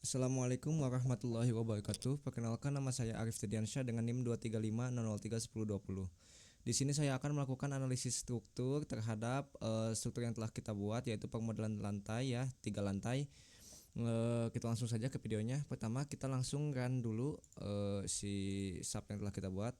Assalamualaikum warahmatullahi wabarakatuh. Perkenalkan, nama saya Arif Tidiansyah dengan NIM 23500311020. Di sini saya akan melakukan analisis struktur terhadap struktur yang telah kita buat, yaitu permodelan lantai ya, 3 lantai. Kita langsung saja ke videonya. Pertama kita langsung run dulu si sub yang telah kita buat.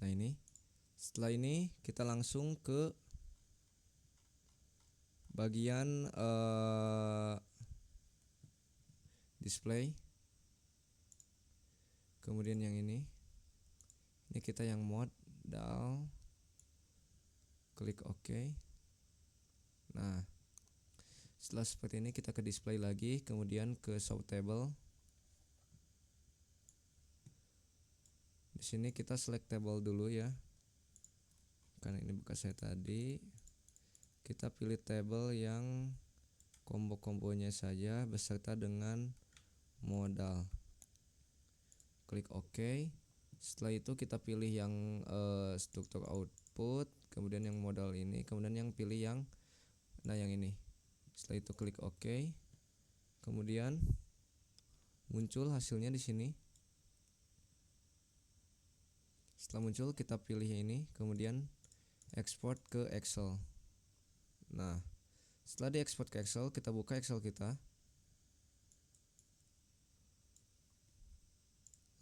Nah ini. Setelah ini kita langsung ke bagian display. Kemudian yang ini kita yang modal, klik OK. Nah, setelah seperti ini kita ke display lagi, kemudian ke show table. Di sini kita select table dulu ya, karena ini bekas saya tadi. Kita pilih table yang combo-kombonya saja beserta dengan modal, klik OK. Setelah itu kita pilih yang struktur output, kemudian yang modal ini, kemudian yang pilih yang yang ini. Setelah itu klik OK. Kemudian muncul hasilnya di sini. Setelah muncul kita pilih ini, kemudian export ke Excel. Nah, setelah diekspor ke Excel, kita buka Excel kita.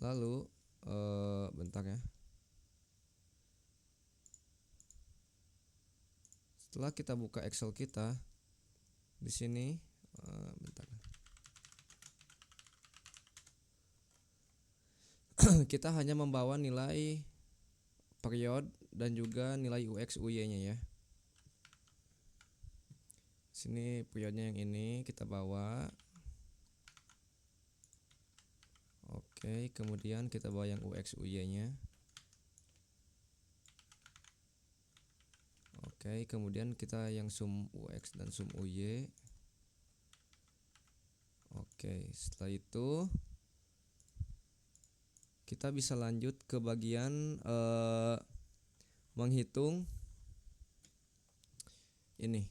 Lalu bentar ya. Setelah kita buka Excel kita, di sini bentar. Kita hanya membawa nilai period dan juga nilai UX UY-nya ya. Sini periodnya yang ini kita bawa. Oke, kemudian kita bawa yang UX UY-nya. Oke, kemudian kita yang sum UX dan sum UY. Oke, setelah itu kita bisa lanjut ke bagian menghitung ini.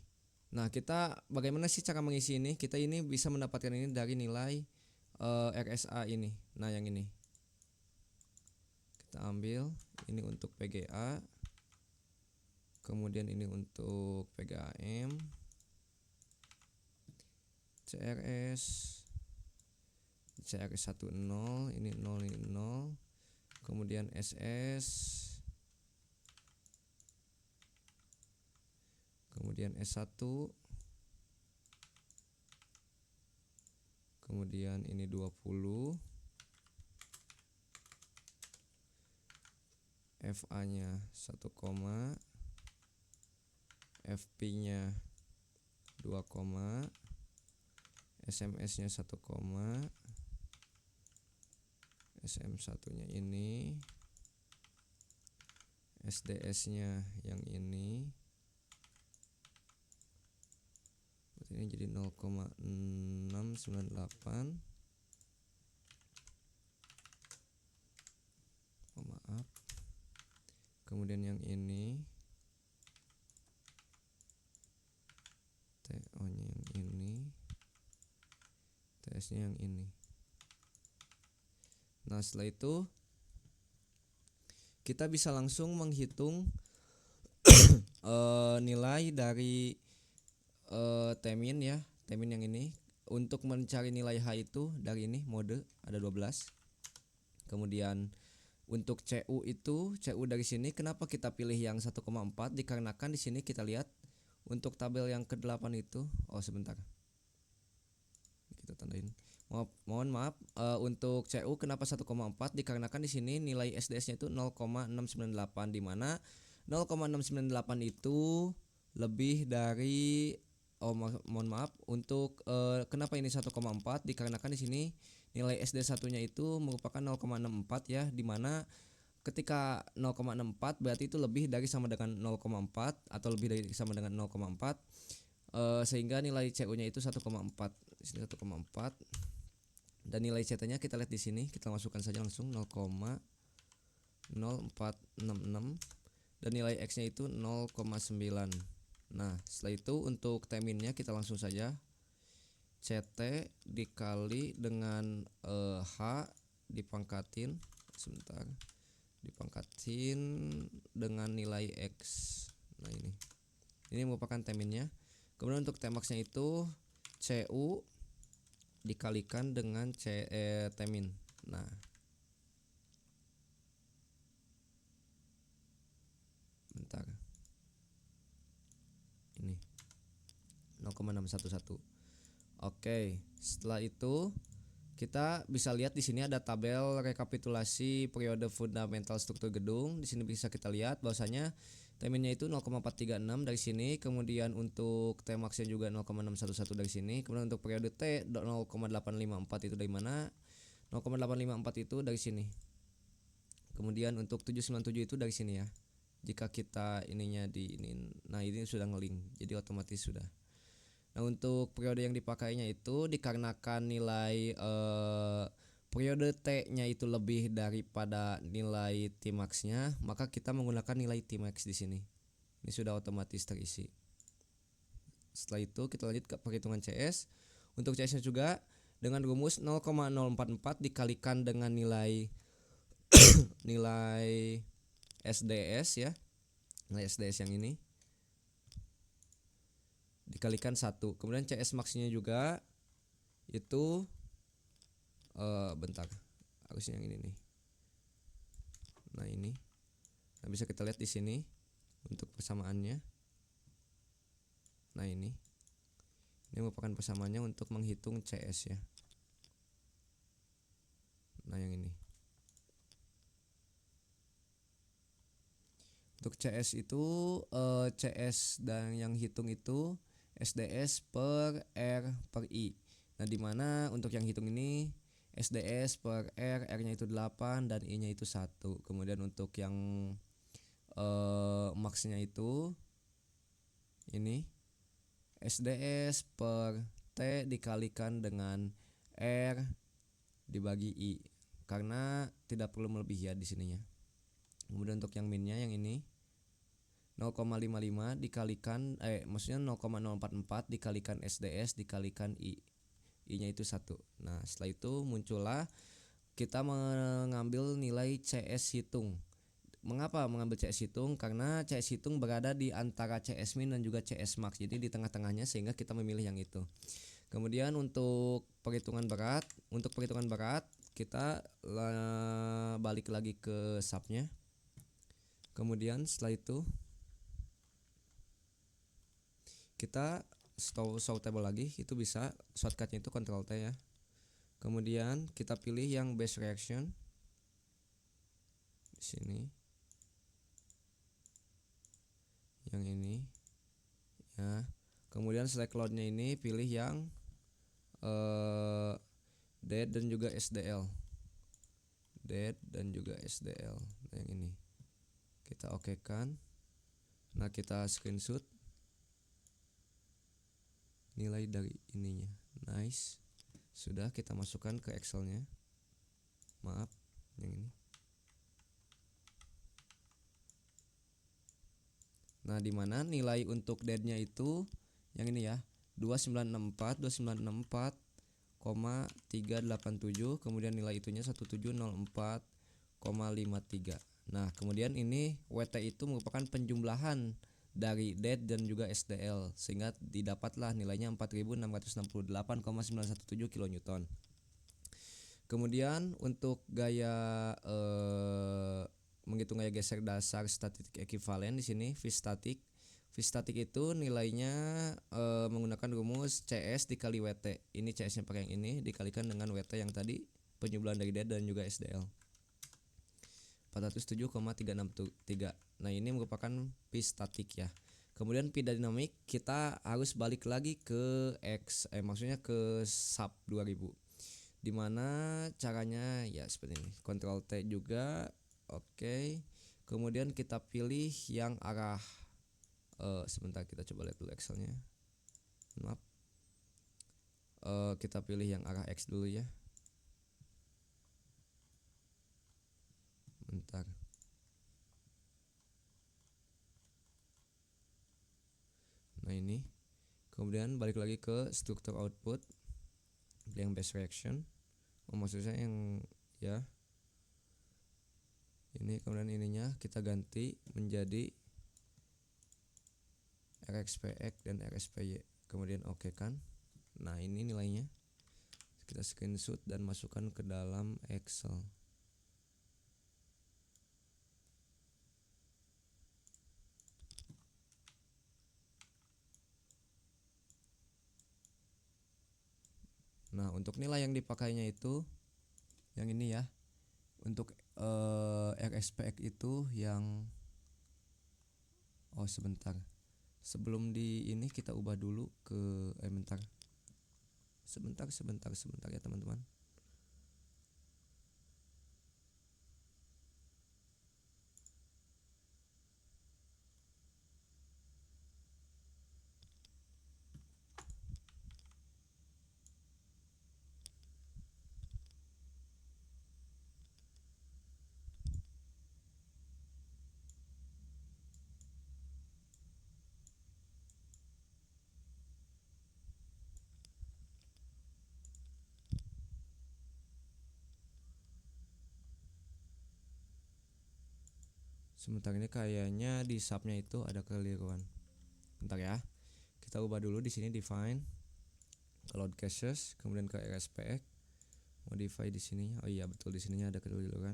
Nah, kita bagaimana sih cara mengisi ini? Kita ini bisa mendapatkan ini dari nilai RSA ini. Nah, yang ini kita ambil, ini untuk PGA, kemudian ini untuk PGAM, CRS 10, ini 0, ini 0, kemudian SS, kemudian S1, kemudian ini 20, FA nya 1, FP nya 2, SMS nya 1, SM1 nya ini, SDS nya yang ini jadi 0,698. Oh, maaf. Kemudian yang ini TO nya yang ini, TS nya yang ini. Nah, setelah itu kita bisa langsung menghitung nilai dari Temin ya, Temin yang ini. Untuk mencari nilai H itu dari ini mode ada 12. Kemudian untuk CU itu, CU dari sini kenapa kita pilih yang 1,4? Dikarenakan di sini kita lihat untuk tabel yang ke-8 itu, sebentar. Kita tandain. Mohon maaf, untuk CU kenapa 1,4? Dikarenakan di sini nilai SDS-nya itu 0,698, di mana 0,698 itu lebih dari mohon maaf untuk kenapa ini 1,4? Dikarenakan di sini nilai SD satunya itu merupakan 0,64 ya, di mana ketika 0,64 berarti itu lebih dari sama dengan 0,4 atau lebih dari sama dengan 0,4, sehingga nilai CU-nya itu 1,4. Di sini 1,4. Dan nilai CT-nya kita lihat di sini, kita masukkan saja langsung 0,0466. dan nilai X-nya itu 0,9. Nah, setelah itu untuk T-minnya kita langsung saja CT dikali dengan H dipangkatin sebentar, dipangkatin dengan nilai X. Nah, ini merupakan T-minnya. Kemudian untuk T-maxnya itu CU dikalikan dengan T-min. Nah, bentar. Ini 0,611. Oke, setelah itu kita bisa lihat di sini ada tabel rekapitulasi periode fundamental struktur gedung. Di sini bisa kita lihat bahwasanya T-minnya itu 0,436 dari sini, kemudian untuk T-maxnya juga 0,611 dari sini, kemudian untuk periode T 0,854 itu dari mana? 0,854 itu dari sini. Kemudian untuk 797 itu dari sini ya. Jika kita ininya nah ini sudah ngeling, jadi otomatis sudah. Nah, untuk periode yang dipakainya itu dikarenakan nilai periode T-nya itu lebih daripada nilai T-max-nya, maka kita menggunakan nilai T-max di sini. Ini sudah otomatis terisi. Setelah itu kita lanjut ke perhitungan CS. Untuk CS-nya juga dengan rumus 0,044 dikalikan dengan nilai nilai SDS ya. Nilai SDS yang ini dikalikan 1. Kemudian CS max-nya juga itu bentar. Harusnya yang ini nih. Nah, ini. Nah, bisa kita lihat di sini untuk persamaannya. Nah, ini. Ini merupakan persamaannya untuk menghitung CS ya. Nah, yang ini. Untuk CS itu CS dan yang hitung itu SDS per R per I. Nah, dimana untuk yang hitung ini SDS per R, R-nya itu 8 dan I-nya itu 1. Kemudian untuk yang max-nya itu ini SDS per T dikalikan dengan R dibagi I, karena tidak perlu melebihi ya di sininya. Kemudian untuk yang minnya yang ini 0,55 dikalikan maksudnya 0,044 dikalikan SDS dikalikan I-nya itu 1. Nah, setelah itu muncullah kita mengambil nilai CS hitung. Mengapa mengambil CS hitung? Karena CS hitung berada di antara CS min dan juga CS max. Jadi di tengah-tengahnya, sehingga kita memilih yang itu. Kemudian untuk perhitungan berat kita balik lagi ke subnya. Kemudian setelah itu kita show table lagi, itu bisa shortcutnya itu Ctrl T ya. Kemudian kita pilih yang base reaction di sini, yang ini ya. Kemudian select load-nya ini pilih yang dead dan juga SDL, dead dan juga SDL. Nah, yang ini kita okekan. Nah, kita screenshot nilai dari ininya. Nice. Sudah kita masukkan ke Excel-nya. Maaf, yang ini. Nah, di mana nilai untuk dead-nya itu yang ini ya, 2964,387, kemudian nilai itunya 1704,53. Nah, kemudian ini WT itu merupakan penjumlahan dari dead dan juga SDL, sehingga didapatlah nilainya 4668,917 kN. Kemudian untuk gaya menghitung gaya geser dasar statik ekivalen di sini V statik. V statik itu nilainya menggunakan rumus CS dikali WT. Ini CS-nya pakai yang ini dikalikan dengan WT yang tadi penjumlahan dari dead dan juga SDL. 407,363. Nah, ini merupakan P statik ya. Kemudian P dinamik kita harus balik lagi ke maksudnya ke sub 2000. Dimana caranya ya seperti ini, Ctrl T juga. Oke. Kemudian kita pilih yang arah sebentar, kita coba lihat dulu Excelnya. Maaf, kita pilih yang arah X dulu ya. Bentar. Kemudian balik lagi ke struktur output yang base reaction. Maksud saya yang ya ini, kemudian ininya kita ganti menjadi RxPx dan RxPy, kemudian oke kan. Nah ini nilainya kita screenshot dan masukkan ke dalam Excel. Nah untuk nilai yang dipakainya itu yang ini ya. Untuk RxPx itu yang sebentar. Sebelum di ini kita ubah dulu ke sebentar ya teman-teman. Sebentar, ini kayaknya di subnya itu ada kekeliruan. Bentar ya. Kita ubah dulu di sini define load caches, kemudian ke RxPx, modify di sini. Oh iya betul, di sininya ada kekeliruan.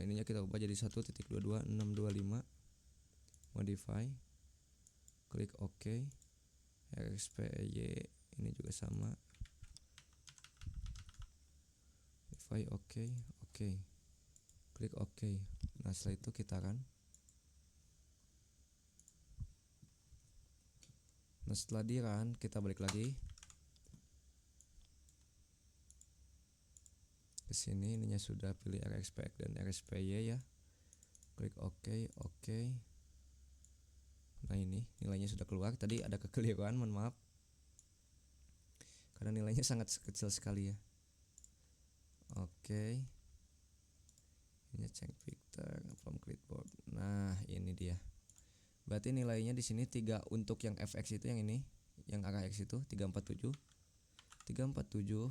Ininya kita ubah jadi 1.22625, modify, klik OK. RxPy ini juga sama, modify OK, klik OK. Nah setelah itu kita run. Nah setelah di run kita balik lagi ke sini, ininya sudah pilih RxPx dan RxPy ya, klik OK. Nah ini nilainya sudah keluar. Tadi ada kekeliruan, mohon maaf karena nilainya sangat kecil sekali ya. Oke, ini check Victor from clipboard. Nah ini dia. Berarti nilainya di sini 3 untuk yang fx itu, yang ini, yang arah x itu 347, 302.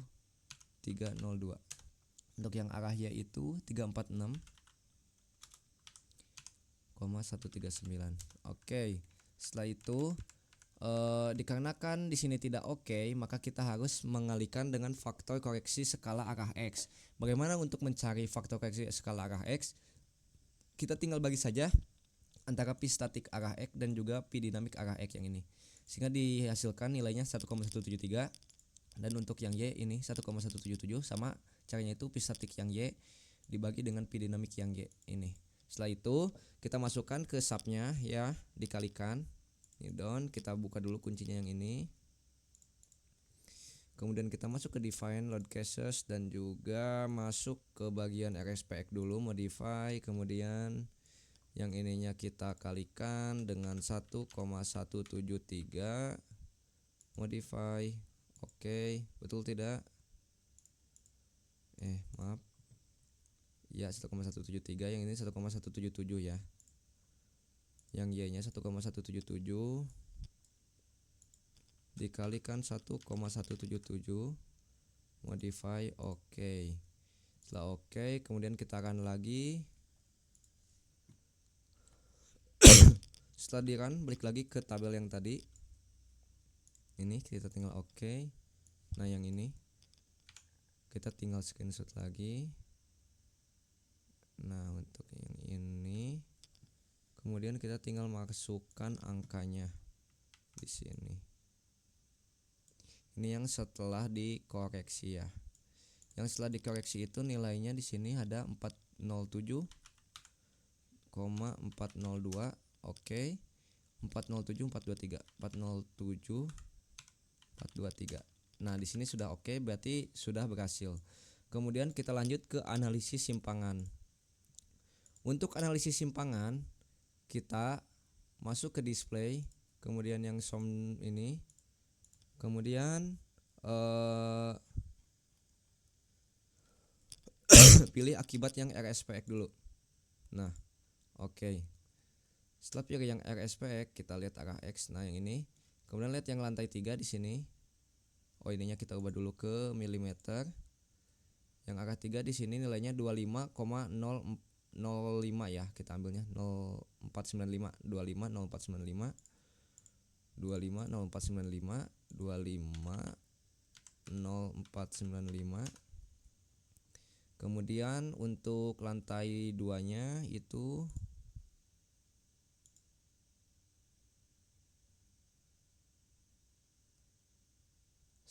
Untuk yang arah y itu 346,139. Oke. Setelah itu dikarenakan di sini tidak oke, maka kita harus mengalihkan dengan faktor koreksi skala arah x. Bagaimana untuk mencari faktor koreksi skala arah x? Kita tinggal bagi saja antara pi statik arah x dan juga pi dinamik arah x yang ini, sehingga dihasilkan nilainya 1,173. Dan untuk yang y ini 1,177, sama caranya itu pi statik yang y dibagi dengan pi dinamik yang y ini. Setelah itu kita masukkan ke subnya ya, dikalikan. Down, kita buka dulu kuncinya yang ini. Kemudian kita masuk ke define load caches dan juga masuk ke bagian RxPx dulu, modify, kemudian yang ininya kita kalikan dengan 1,173, modify. Oke, betul tidak? Maaf. Ya 1,173, yang ini 1,177 ya. Yang y-nya 1,177 dikalikan 1,177, modify, oke. Setelah oke, kemudian kita akan lagi. Setelah di run, balik lagi ke tabel yang tadi. Ini kita tinggal oke. Nah yang ini kita tinggal screenshot lagi. Nah untuk yang ini, kemudian kita tinggal masukkan angkanya di sini. Ini yang setelah dikoreksi ya. Yang setelah dikoreksi itu nilainya di sini ada 407,402. Oke. 407,423. 407,423. Nah, di sini sudah oke, berarti sudah berhasil. Kemudian kita lanjut ke analisis simpangan. Untuk analisis simpangan, kita masuk ke display, kemudian yang sum ini, kemudian pilih akibat yang RxPx dulu. Nah, oke. Setelah pilih yang RSPX, kita lihat arah X. Nah, yang ini. Kemudian lihat yang lantai 3 di sini. Oh, ininya kita ubah dulu ke milimeter. Yang arah 3 di sini nilainya 25,005 ya. Kita ambilnya 0495, 250495, 250495, 250495. Kemudian untuk lantai 2-nya itu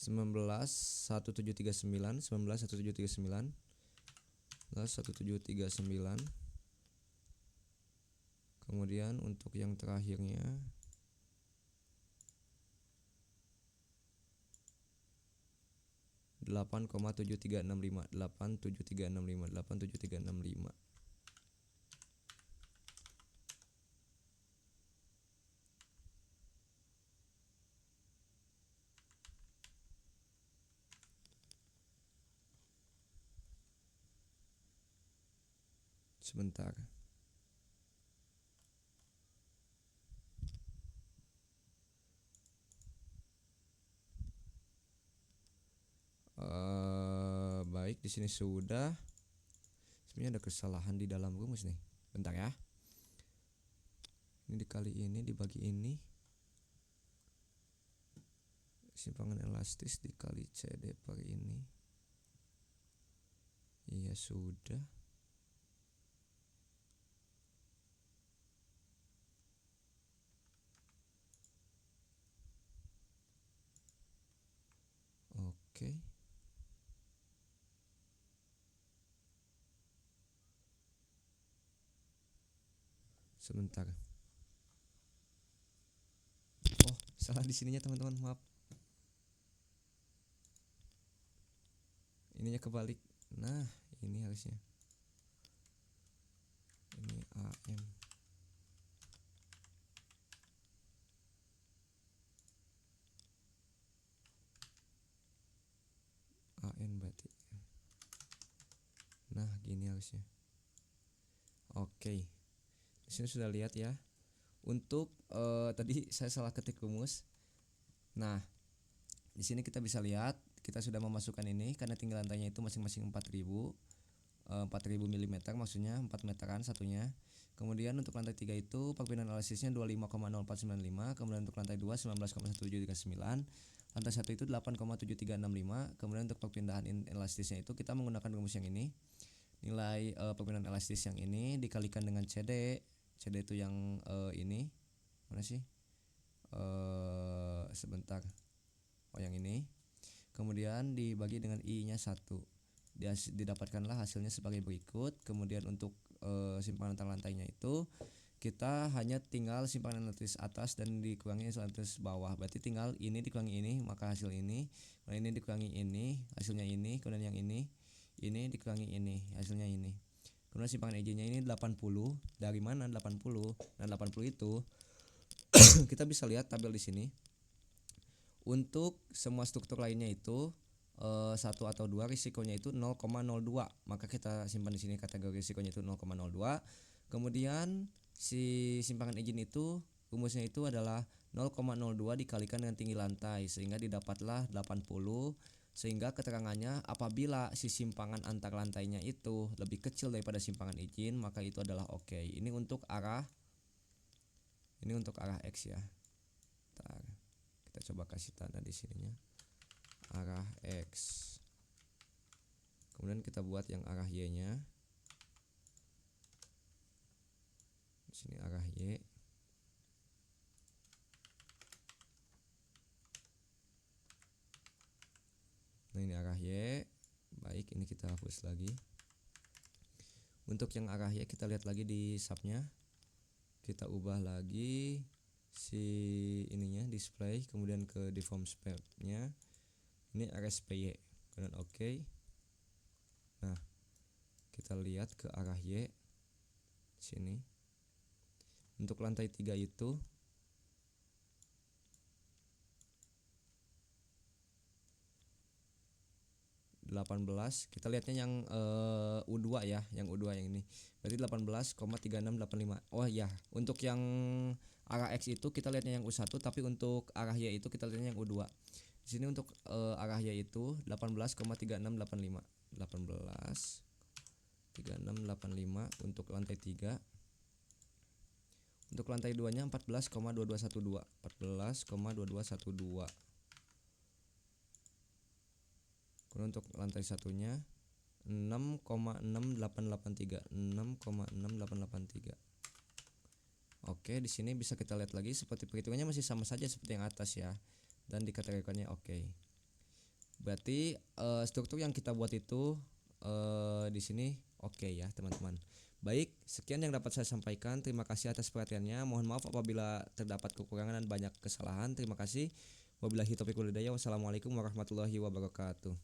191739, 191739, 1739. Kemudian untuk yang terakhirnya 8,7365, 87365, 87365. Sebentar. Baik, di sini sudah. Sebenarnya ada kesalahan di dalam rumus nih. Bentar ya. Ini dikali ini dibagi ini. Simpangan elastis dikali CD per ini. Iya sudah. Oke. Sebentar. Oh, salah di sininya teman-teman, maaf. Ininya kebalik. Nah, ini harusnya. Ini AM. AN berarti. Nah, gini harusnya. Oke. Di sini sudah lihat ya. Untuk tadi saya salah ketik rumus. Nah, di sini kita bisa lihat kita sudah memasukkan ini karena tinggi lantainya itu masing-masing 4000 mm maksudnya 4 meteran satunya. Kemudian untuk lantai 3 itu perpindahan elastisnya 25,0495, kemudian untuk lantai 2 19,1739, lantai 1 itu 8,7365. Kemudian untuk perpindahan elastisnya itu kita menggunakan rumus yang ini. Nilai perpindahan elastis yang ini dikalikan dengan CD. CD itu yang ini. Mana sih? Sebentar. Oh, yang ini. Kemudian dibagi dengan I-nya 1. Didapatkanlah hasilnya sebagai berikut. Kemudian untuk simpangan antar lantainya itu kita hanya tinggal simpangan elastis atas dan dikurangi elastis bawah. Berarti tinggal ini dikurangi ini, maka hasil ini. Kemudian ini dikurangi ini, hasilnya ini. Kemudian yang ini dikurangi ini, hasilnya ini. Kemudian simpangan izinnya ini 80. Dari mana 80? Nah, 80 itu kita bisa lihat tabel di sini. Untuk semua struktur lainnya itu 1 atau 2 risikonya itu 0,02. Maka kita simpan di sini kategori risikonya itu 0,02. Kemudian si simpangan izin itu rumusnya itu adalah 0,02 dikalikan dengan tinggi lantai sehingga didapatlah 80. Sehingga keterangannya apabila si simpangan antar lantainya itu lebih kecil daripada simpangan izin, maka itu adalah oke. Ini untuk arah X ya. Bentar. Kita coba kasih tanda di sininya. Arah X. Kemudian kita buat yang arah Y-nya. Di sini arah Y. Nah, ini arah Y. Baik, ini kita hapus lagi. Untuk yang arah Y kita lihat lagi di subnya. Kita ubah lagi si ininya display, kemudian ke deform spec-nya. Ini RSPY. Kemudian oke. Nah, kita lihat ke arah Y sini. Untuk lantai 3 itu 18, kita lihatnya yang U2 ya, yang U2 yang ini. Berarti 18,3685. Oh ya, untuk yang arah X itu kita lihatnya yang U1, tapi untuk arah Y itu kita lihatnya yang U2. Di sini untuk arah Y itu 18,3685. 18,3685 untuk lantai 3. Untuk lantai 2-nya 14,2212. 14,2212. Kemudian untuk lantai satunya 6,6883. 6,6883. Oke, di sini bisa kita lihat lagi seperti perhitungannya masih sama saja seperti yang atas ya. Dan dikategorikannya oke. Berarti struktur yang kita buat itu di sini oke ya, teman-teman. Baik, sekian yang dapat saya sampaikan. Terima kasih atas perhatiannya. Mohon maaf apabila terdapat kekurangan dan banyak kesalahan. Terima kasih. Wabillahi taufiq wal hidayah. Wassalamualaikum warahmatullahi wabarakatuh.